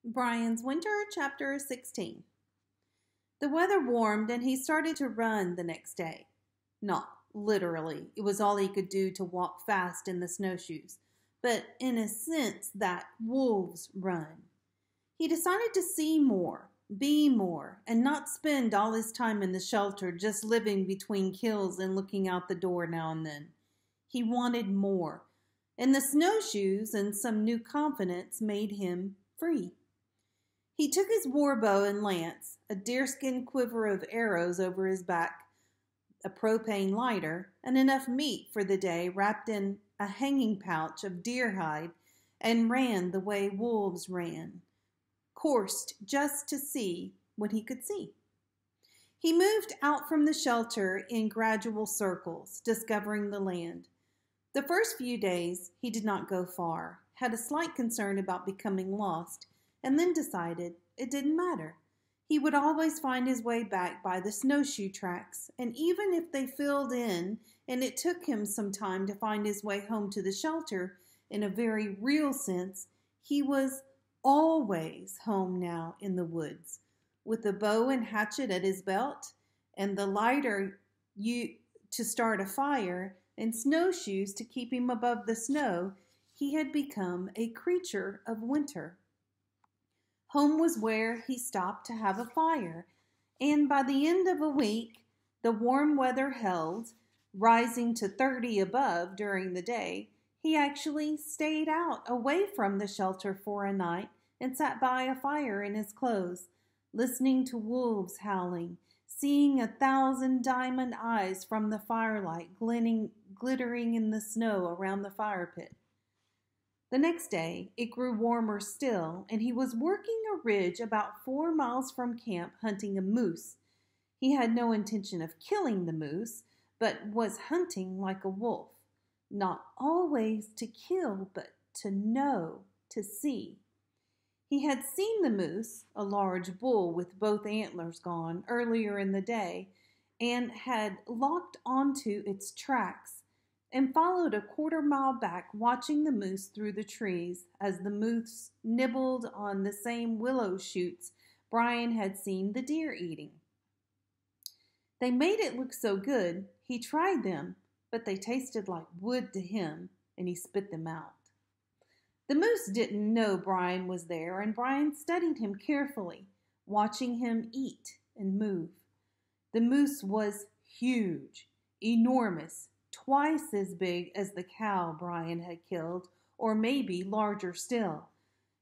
Brian's Winter, Chapter 16. The weather warmed and he started to run the next day. Not literally, it was all he could do to walk fast in the snowshoes, but in a sense that wolves run. He decided to see more, be more, and not spend all his time in the shelter just living between kills and looking out the door now and then. He wanted more, and the snowshoes and some new confidence made him free. He took his war bow and lance, a deerskin quiver of arrows over his back, a propane lighter, and enough meat for the day wrapped in a hanging pouch of deer hide, and ran the way wolves ran, coursed just to see what he could see. He moved out from the shelter in gradual circles, discovering the land. The first few days he did not go far, had a slight concern about becoming lost, and then decided it didn't matter. He would always find his way back by the snowshoe tracks, and even if they filled in and it took him some time to find his way home to the shelter, in a very real sense, he was always home now in the woods. With the bow and hatchet at his belt, and the lighter to start a fire, and snowshoes to keep him above the snow, he had become a creature of winter. Home was where he stopped to have a fire, and by the end of a week, the warm weather held, rising to 30 above during the day, he actually stayed out away from the shelter for a night and sat by a fire in his clothes, listening to wolves howling, seeing 1,000 diamond eyes from the firelight glittering in the snow around the fire pit. The next day, it grew warmer still, and he was working a ridge about 4 miles from camp hunting a moose. He had no intention of killing the moose, but was hunting like a wolf. Not always to kill, but to know, to see. He had seen the moose, a large bull with both antlers gone, earlier in the day, and had locked onto its tracks and followed a 1/4 mile back, watching the moose through the trees as the moose nibbled on the same willow shoots Brian had seen the deer eating. They made it look so good, he tried them, but they tasted like wood to him, and he spit them out. The moose didn't know Brian was there, and Brian studied him carefully, watching him eat and move. The moose was huge, enormous, twice as big as the cow Brian had killed, or maybe larger still.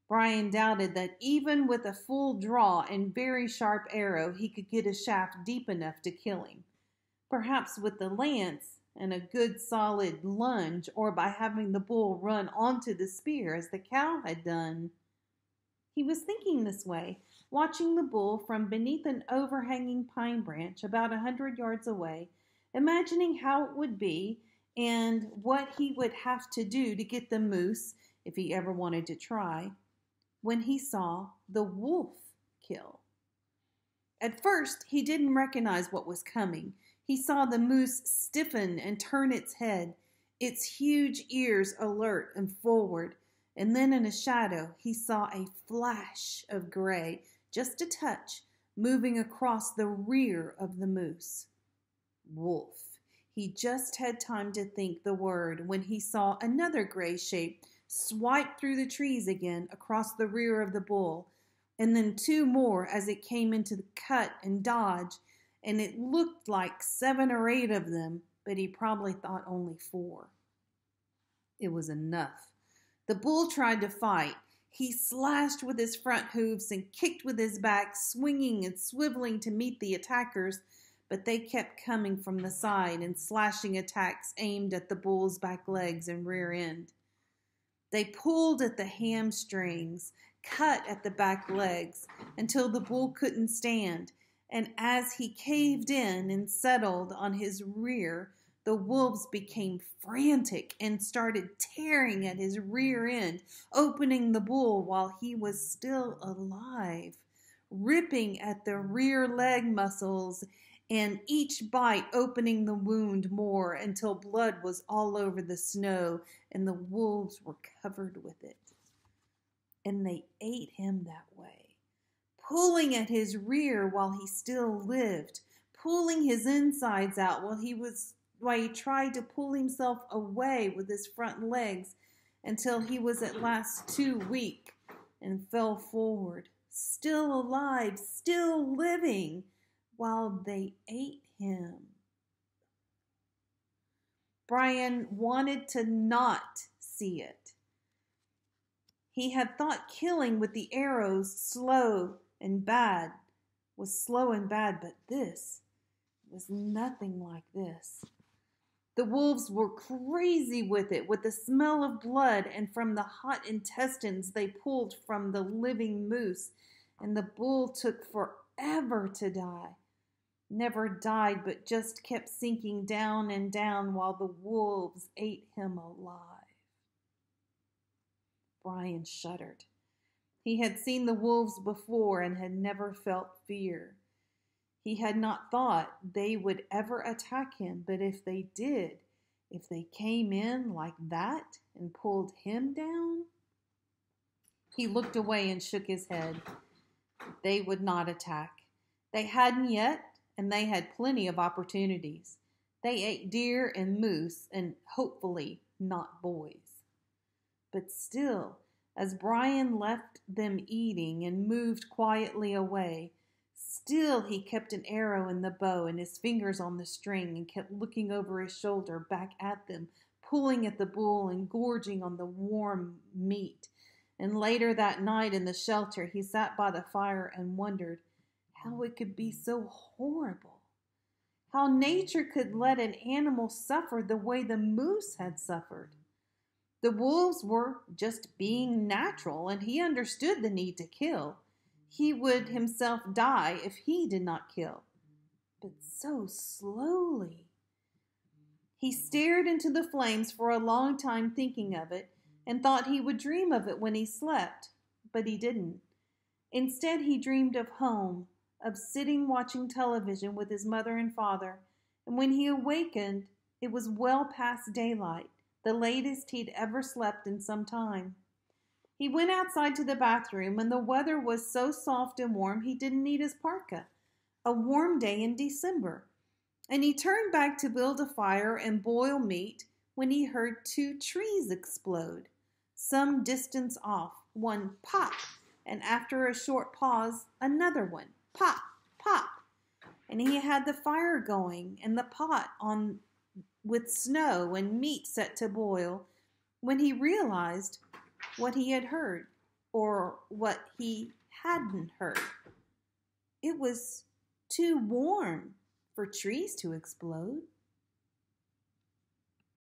Brian doubted that even with a full draw and very sharp arrow, he could get a shaft deep enough to kill him. Perhaps with the lance and a good solid lunge, or by having the bull run onto the spear as the cow had done. He was thinking this way, watching the bull from beneath an overhanging pine branch about 100 yards away, imagining how it would be and what he would have to do to get the moose, if he ever wanted to try, when he saw the wolf kill. At first, he didn't recognize what was coming. He saw the moose stiffen and turn its head, its huge ears alert and forward, and then in a shadow, he saw a flash of gray, just a touch, moving across the rear of the moose. Wolf. He just had time to think the word when he saw another gray shape swipe through the trees again across the rear of the bull, and then 2 more as it came into the cut and dodge, and it looked like 7 or 8 of them, but he probably thought only 4. It was enough. The bull tried to fight. He slashed with his front hooves and kicked with his back, swinging and swiveling to meet the attackers, but they kept coming from the side and slashing attacks aimed at the bull's back legs and rear end. They pulled at the hamstrings, cut at the back legs, until the bull couldn't stand, and as he caved in and settled on his rear, the wolves became frantic and started tearing at his rear end, opening the bull while he was still alive, ripping at the rear leg muscles, and each bite opening the wound more until blood was all over the snow and the wolves were covered with it. And they ate him that pulling at his rear while he still lived, pulling his insides out while he tried to pull himself away with his front legs until he was at last too weak and fell forward, still alive, still living, while they ate him. Brian wanted to not see it. He had thought killing with the arrows was slow and bad, but this was nothing like this. The wolves were crazy with it, with the smell of blood and from the hot intestines they pulled from the living moose, and the bull took forever to die. Never died, but just kept sinking down and down while the wolves ate him alive. Brian shuddered. He had seen the wolves before and had never felt fear. He had not thought they would ever attack him, but if they did, if they came in like that and pulled him down, he looked away and shook his head. They would not attack. They hadn't yet, and they had plenty of opportunities. They ate deer and moose, and hopefully not boys. But still, as Brian left them eating and moved quietly away, still he kept an arrow in the bow and his fingers on the string and kept looking over his shoulder back at them, pulling at the bull and gorging on the warm meat. And later that night in the shelter, he sat by the fire and wondered how it could be so horrible. How nature could let an animal suffer the way the moose had suffered. The wolves were just being natural, and he understood the need to kill. He would himself die if he did not kill. But so slowly. He stared into the flames for a long time thinking of it, and thought he would dream of it when he slept, but he didn't. Instead, he dreamed of home, of sitting watching television with his mother and father, and when he awakened, it was well past daylight, the latest he'd ever slept in some time. He went outside to the bathroom, and the weather was so soft and warm he didn't need his parka. A warm day in December. And he turned back to build a fire and boil meat when he heard two trees explode. Some distance off, one pop, and after a short pause, another one, pop, pop. And he had the fire going and the pot on with snow and meat set to boil when he realized what he had heard, or what he hadn't heard. It was too warm for trees to explode.